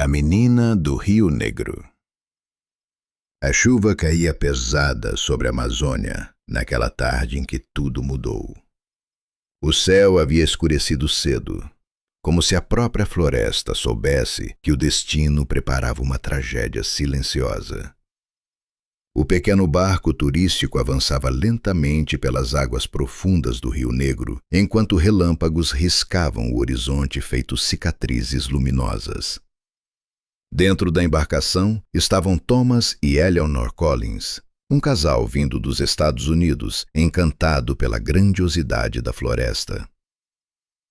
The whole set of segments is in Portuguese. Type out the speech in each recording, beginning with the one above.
A menina do Rio Negro. A chuva caía pesada sobre a Amazônia naquela tarde em que tudo mudou. O céu havia escurecido cedo, como se a própria floresta soubesse que o destino preparava uma tragédia silenciosa. O pequeno barco turístico avançava lentamente pelas águas profundas do Rio Negro, enquanto relâmpagos riscavam o horizonte feitos cicatrizes luminosas. Dentro da embarcação estavam Thomas e Eleanor Collins, um casal vindo dos Estados Unidos, encantado pela grandiosidade da floresta.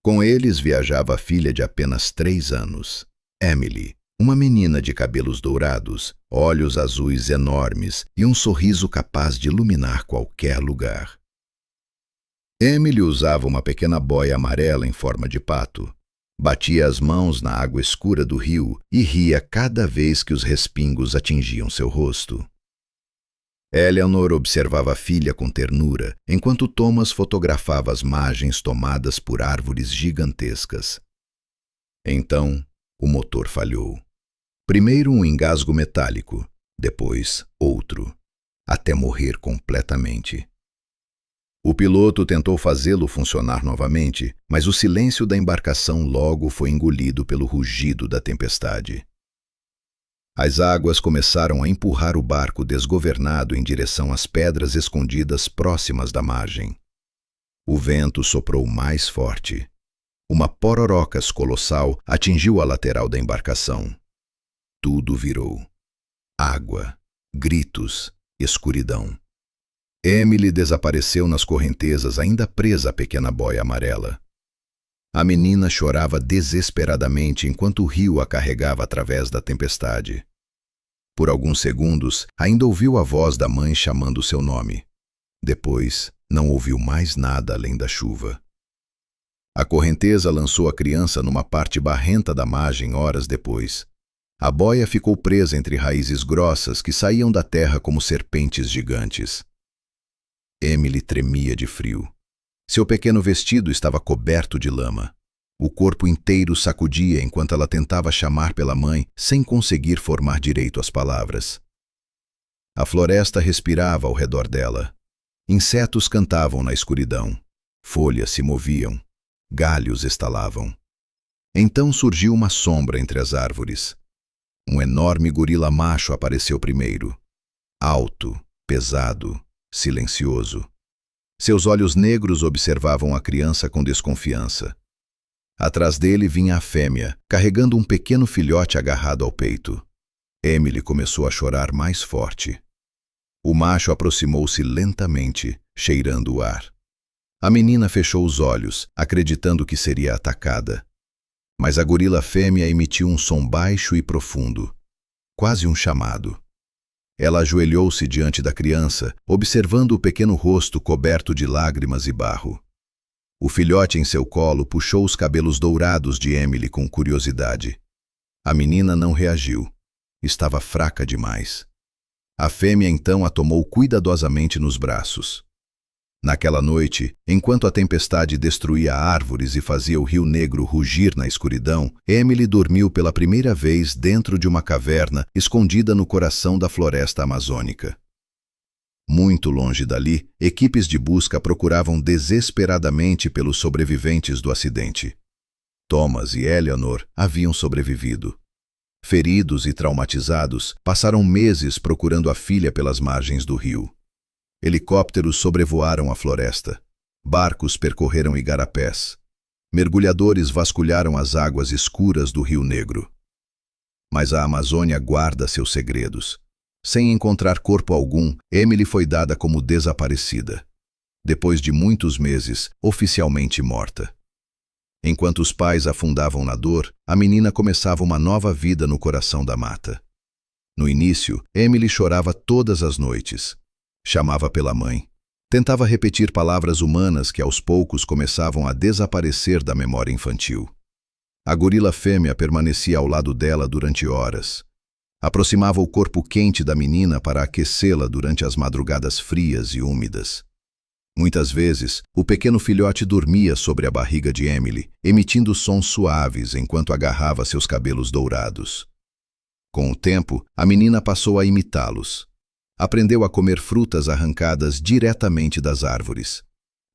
Com eles viajava a filha de apenas 3 anos, Emily, uma menina de cabelos dourados, olhos azuis enormes e um sorriso capaz de iluminar qualquer lugar. Emily usava uma pequena boia amarela em forma de pato. Batia as mãos na água escura do rio e ria cada vez que os respingos atingiam seu rosto. Eleanor observava a filha com ternura, enquanto Thomas fotografava as margens tomadas por árvores gigantescas. Então, o motor falhou. Primeiro um engasgo metálico, depois outro, até morrer completamente. O piloto tentou fazê-lo funcionar novamente, mas o silêncio da embarcação logo foi engolido pelo rugido da tempestade. As águas começaram a empurrar o barco desgovernado em direção às pedras escondidas próximas da margem. O vento soprou mais forte. Uma pororocas colossal atingiu a lateral da embarcação. Tudo virou. Água, gritos, escuridão. Emily desapareceu nas correntezas, ainda presa à pequena boia amarela. A menina chorava desesperadamente enquanto o rio a carregava através da tempestade. Por alguns segundos, ainda ouviu a voz da mãe chamando seu nome. Depois, não ouviu mais nada além da chuva. A correnteza lançou a criança numa parte barrenta da margem horas depois. A boia ficou presa entre raízes grossas que saíam da terra como serpentes gigantes. Emily tremia de frio. Seu pequeno vestido estava coberto de lama. O corpo inteiro sacudia enquanto ela tentava chamar pela mãe, sem conseguir formar direito as palavras. A floresta respirava ao redor dela. Insetos cantavam na escuridão. Folhas se moviam. Galhos estalavam. Então surgiu uma sombra entre as árvores. Um enorme gorila macho apareceu primeiro. Alto, pesado, silencioso. Seus olhos negros observavam a criança com desconfiança. Atrás dele vinha a fêmea, carregando um pequeno filhote agarrado ao peito. Emily começou a chorar mais forte. O macho aproximou-se lentamente, cheirando o ar. A menina fechou os olhos, acreditando que seria atacada. Mas a gorila fêmea emitiu um som baixo e profundo, quase um chamado. Ela ajoelhou-se diante da criança, observando o pequeno rosto coberto de lágrimas e barro. O filhote em seu colo puxou os cabelos dourados de Emily com curiosidade. A menina não reagiu. Estava fraca demais. A fêmea então a tomou cuidadosamente nos braços. Naquela noite, enquanto a tempestade destruía árvores e fazia o Rio Negro rugir na escuridão, Emily dormiu pela primeira vez dentro de uma caverna escondida no coração da floresta amazônica. Muito longe dali, equipes de busca procuravam desesperadamente pelos sobreviventes do acidente. Thomas e Eleanor haviam sobrevivido. Feridos e traumatizados, passaram meses procurando a filha pelas margens do rio. Helicópteros sobrevoaram a floresta. Barcos percorreram igarapés. Mergulhadores vasculharam as águas escuras do Rio Negro. Mas a Amazônia guarda seus segredos. Sem encontrar corpo algum, Emily foi dada como desaparecida. Depois de muitos meses, oficialmente morta. Enquanto os pais afundavam na dor, a menina começava uma nova vida no coração da mata. No início, Emily chorava todas as noites. Chamava pela mãe. Tentava repetir palavras humanas que aos poucos começavam a desaparecer da memória infantil. A gorila fêmea permanecia ao lado dela durante horas. Aproximava o corpo quente da menina para aquecê-la durante as madrugadas frias e úmidas. Muitas vezes, o pequeno filhote dormia sobre a barriga de Emily, emitindo sons suaves enquanto agarrava seus cabelos dourados. Com o tempo, a menina passou a imitá-los. Aprendeu a comer frutas arrancadas diretamente das árvores.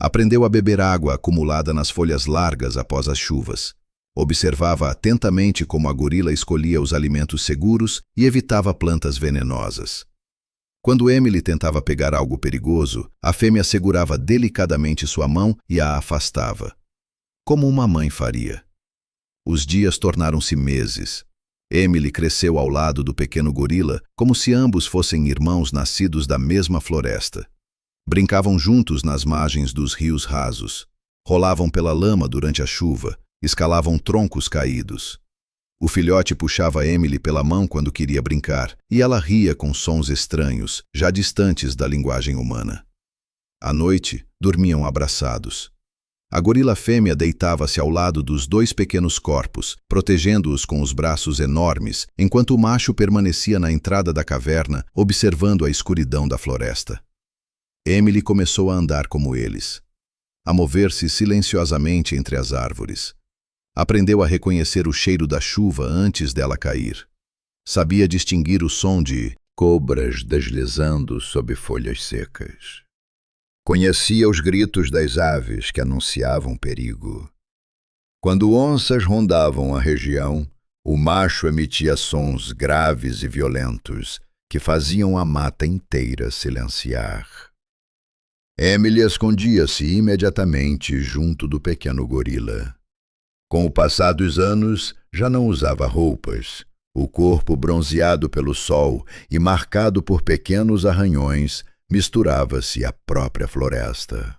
Aprendeu a beber água acumulada nas folhas largas após as chuvas. Observava atentamente como a gorila escolhia os alimentos seguros e evitava plantas venenosas. Quando Emily tentava pegar algo perigoso, a fêmea segurava delicadamente sua mão e a afastava, como uma mãe faria. Os dias tornaram-se meses. Emily cresceu ao lado do pequeno gorila, como se ambos fossem irmãos nascidos da mesma floresta. Brincavam juntos nas margens dos rios rasos. Rolavam pela lama durante a chuva, escalavam troncos caídos. O filhote puxava Emily pela mão quando queria brincar, e ela ria com sons estranhos, já distantes da linguagem humana. À noite, dormiam abraçados. A gorila fêmea deitava-se ao lado dos dois pequenos corpos, protegendo-os com os braços enormes, enquanto o macho permanecia na entrada da caverna, observando a escuridão da floresta. Emily começou a andar como eles, a mover-se silenciosamente entre as árvores. Aprendeu a reconhecer o cheiro da chuva antes dela cair. Sabia distinguir o som de cobras deslizando sob folhas secas. Conhecia os gritos das aves que anunciavam perigo. Quando onças rondavam a região, o macho emitia sons graves e violentos que faziam a mata inteira silenciar. Emily escondia-se imediatamente junto do pequeno gorila. Com o passar dos anos, já não usava roupas. O corpo bronzeado pelo sol e marcado por pequenos arranhões misturava-se à própria floresta.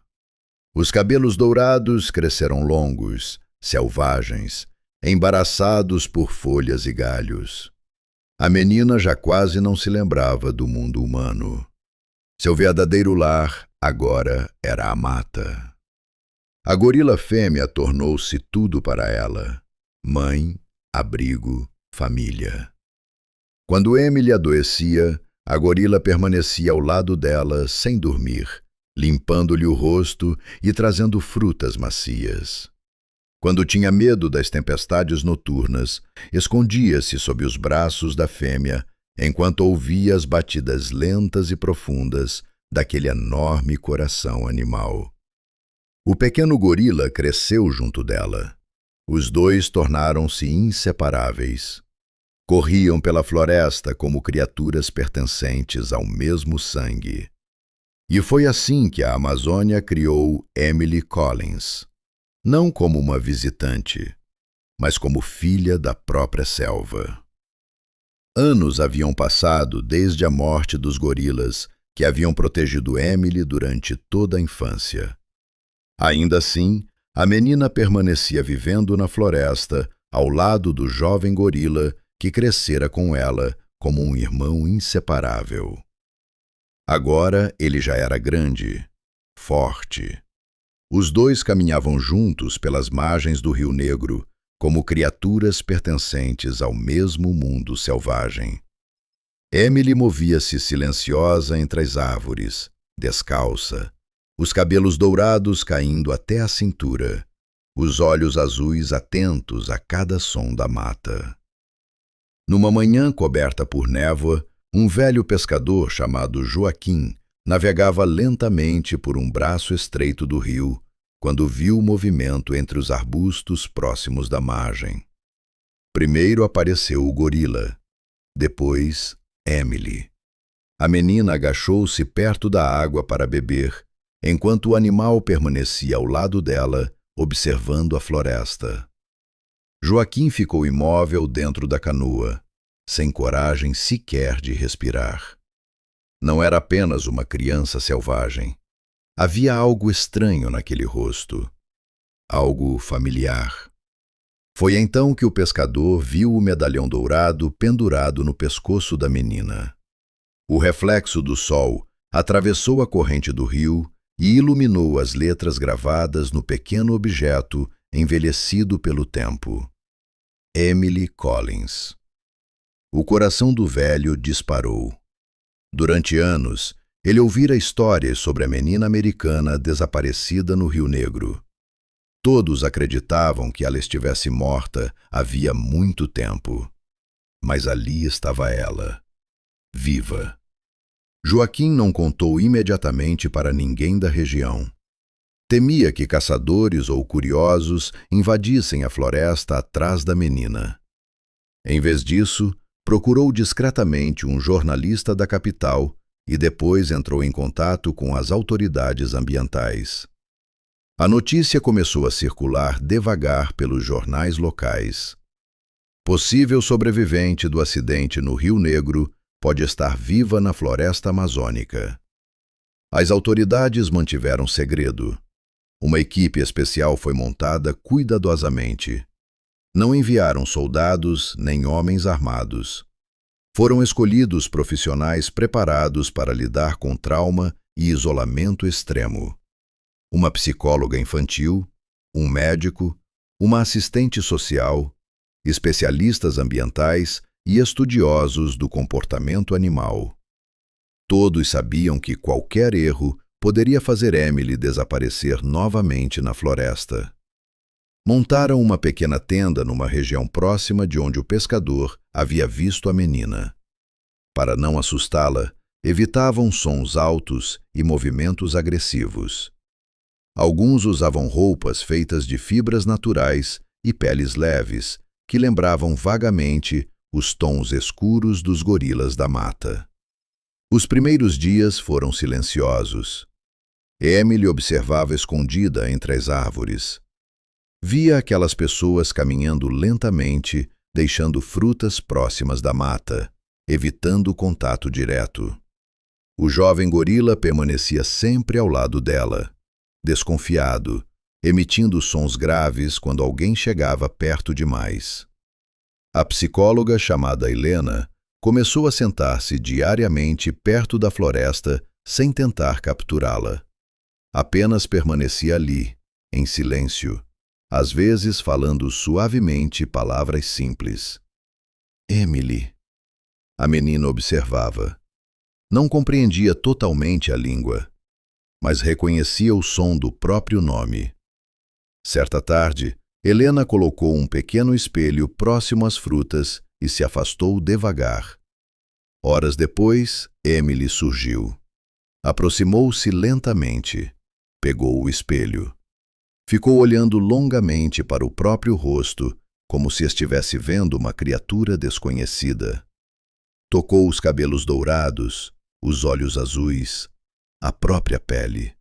Os cabelos dourados cresceram longos, selvagens, embaraçados por folhas e galhos. A menina já quase não se lembrava do mundo humano. Seu verdadeiro lar agora era a mata. A gorila fêmea tornou-se tudo para ela: mãe, abrigo, família. Quando Emily adoecia, a gorila permanecia ao lado dela sem dormir, limpando-lhe o rosto e trazendo frutas macias. Quando tinha medo das tempestades noturnas, escondia-se sob os braços da fêmea, enquanto ouvia as batidas lentas e profundas daquele enorme coração animal. O pequeno gorila cresceu junto dela. Os dois tornaram-se inseparáveis. Corriam pela floresta como criaturas pertencentes ao mesmo sangue. E foi assim que a Amazônia criou Emily Collins, não como uma visitante, mas como filha da própria selva. Anos haviam passado desde a morte dos gorilas que haviam protegido Emily durante toda a infância. Ainda assim, a menina permanecia vivendo na floresta, ao lado do jovem gorila que crescera com ela como um irmão inseparável. Agora ele já era grande, forte. Os dois caminhavam juntos pelas margens do Rio Negro, como criaturas pertencentes ao mesmo mundo selvagem. Emily movia-se silenciosa entre as árvores, descalça, os cabelos dourados caindo até a cintura, os olhos azuis atentos a cada som da mata. Numa manhã coberta por névoa, um velho pescador chamado Joaquim navegava lentamente por um braço estreito do rio, quando viu o movimento entre os arbustos próximos da margem. Primeiro apareceu o gorila, depois Emily. A menina agachou-se perto da água para beber, enquanto o animal permanecia ao lado dela, observando a floresta. Joaquim ficou imóvel dentro da canoa, sem coragem sequer de respirar. Não era apenas uma criança selvagem. Havia algo estranho naquele rosto, algo familiar. Foi então que o pescador viu o medalhão dourado pendurado no pescoço da menina. O reflexo do sol atravessou a corrente do rio e iluminou as letras gravadas no pequeno objeto envelhecido pelo tempo. Emily Collins. O coração do velho disparou. Durante anos, ele ouvira histórias sobre a menina americana desaparecida no Rio Negro. Todos acreditavam que ela estivesse morta havia muito tempo. Mas ali estava ela, viva. Joaquim não contou imediatamente para ninguém da região. Temia que caçadores ou curiosos invadissem a floresta atrás da menina. Em vez disso, procurou discretamente um jornalista da capital e depois entrou em contato com as autoridades ambientais. A notícia começou a circular devagar pelos jornais locais. Possível sobrevivente do acidente no Rio Negro pode estar viva na floresta amazônica. As autoridades mantiveram segredo. Uma equipe especial foi montada cuidadosamente. Não enviaram soldados nem homens armados. Foram escolhidos profissionais preparados para lidar com trauma e isolamento extremo. Uma psicóloga infantil, um médico, uma assistente social, especialistas ambientais e estudiosos do comportamento animal. Todos sabiam que qualquer erro poderia fazer Emily desaparecer novamente na floresta. Montaram uma pequena tenda numa região próxima de onde o pescador havia visto a menina. Para não assustá-la, evitavam sons altos e movimentos agressivos. Alguns usavam roupas feitas de fibras naturais e peles leves, que lembravam vagamente os tons escuros dos gorilas da mata. Os primeiros dias foram silenciosos. Emily observava escondida entre as árvores. Via aquelas pessoas caminhando lentamente, deixando frutas próximas da mata, evitando o contato direto. O jovem gorila permanecia sempre ao lado dela, desconfiado, emitindo sons graves quando alguém chegava perto demais. A psicóloga, chamada Helena, começou a sentar-se diariamente perto da floresta sem tentar capturá-la. Apenas permanecia ali, em silêncio, às vezes falando suavemente palavras simples. Emily. A menina observava. Não compreendia totalmente a língua, mas reconhecia o som do próprio nome. Certa tarde, Helena colocou um pequeno espelho próximo às frutas e se afastou devagar. Horas depois, Emily surgiu. Aproximou-se lentamente. Pegou o espelho. Ficou olhando longamente para o próprio rosto, como se estivesse vendo uma criatura desconhecida. Tocou os cabelos dourados, os olhos azuis, a própria pele.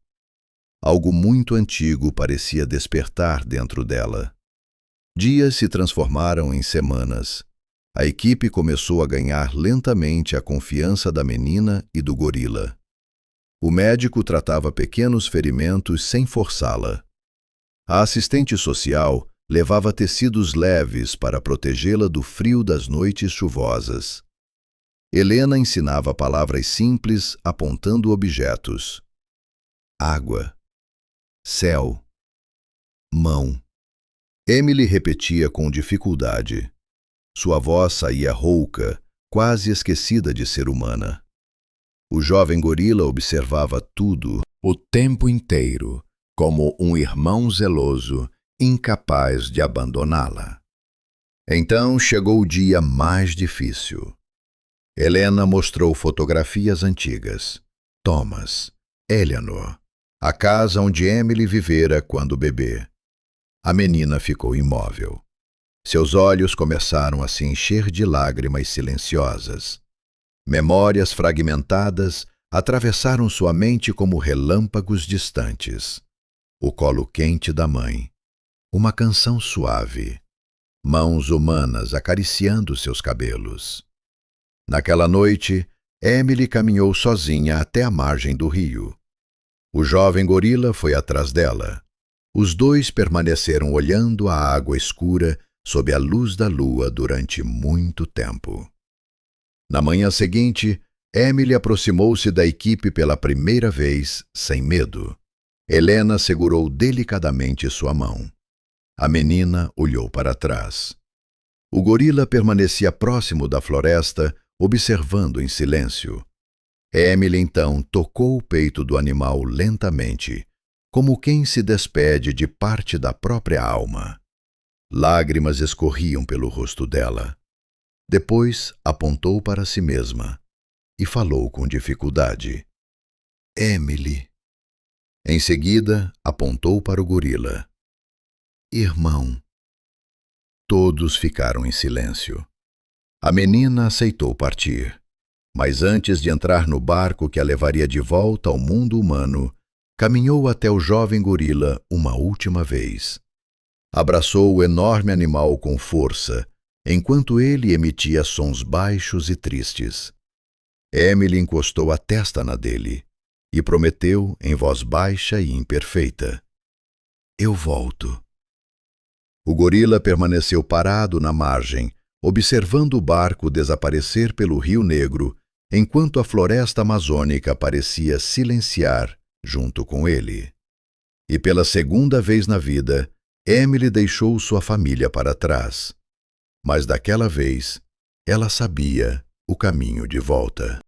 Algo muito antigo parecia despertar dentro dela. Dias se transformaram em semanas. A equipe começou a ganhar lentamente a confiança da menina e do gorila. O médico tratava pequenos ferimentos sem forçá-la. A assistente social levava tecidos leves para protegê-la do frio das noites chuvosas. Helena ensinava palavras simples apontando objetos. Água. Céu. Mão. Emily repetia com dificuldade. Sua voz saía rouca, quase esquecida de ser humana. O jovem gorila observava tudo, o tempo inteiro, como um irmão zeloso, incapaz de abandoná-la. Então chegou o dia mais difícil. Helena mostrou fotografias antigas. Thomas, Eleanor, a casa onde Emily vivera quando bebê. A menina ficou imóvel. Seus olhos começaram a se encher de lágrimas silenciosas. Memórias fragmentadas atravessaram sua mente como relâmpagos distantes. O colo quente da mãe. Uma canção suave. Mãos humanas acariciando seus cabelos. Naquela noite, Emily caminhou sozinha até a margem do rio. O jovem gorila foi atrás dela. Os dois permaneceram olhando a água escura sob a luz da lua durante muito tempo. Na manhã seguinte, Emily aproximou-se da equipe pela primeira vez, sem medo. Helena segurou delicadamente sua mão. A menina olhou para trás. O gorila permanecia próximo da floresta, observando em silêncio. Emily então tocou o peito do animal lentamente, como quem se despede de parte da própria alma. Lágrimas escorriam pelo rosto dela. Depois apontou para si mesma e falou com dificuldade. Emily. Em seguida, apontou para o gorila. Irmão. Todos ficaram em silêncio. A menina aceitou partir, mas antes de entrar no barco que a levaria de volta ao mundo humano, caminhou até o jovem gorila uma última vez. Abraçou o enorme animal com força, enquanto ele emitia sons baixos e tristes. Emily encostou a testa na dele e prometeu em voz baixa e imperfeita. Eu volto. O gorila permaneceu parado na margem, observando o barco desaparecer pelo Rio Negro, enquanto a floresta amazônica parecia silenciar junto com ele. E pela segunda vez na vida, Emily deixou sua família para trás. Mas daquela vez, ela sabia o caminho de volta.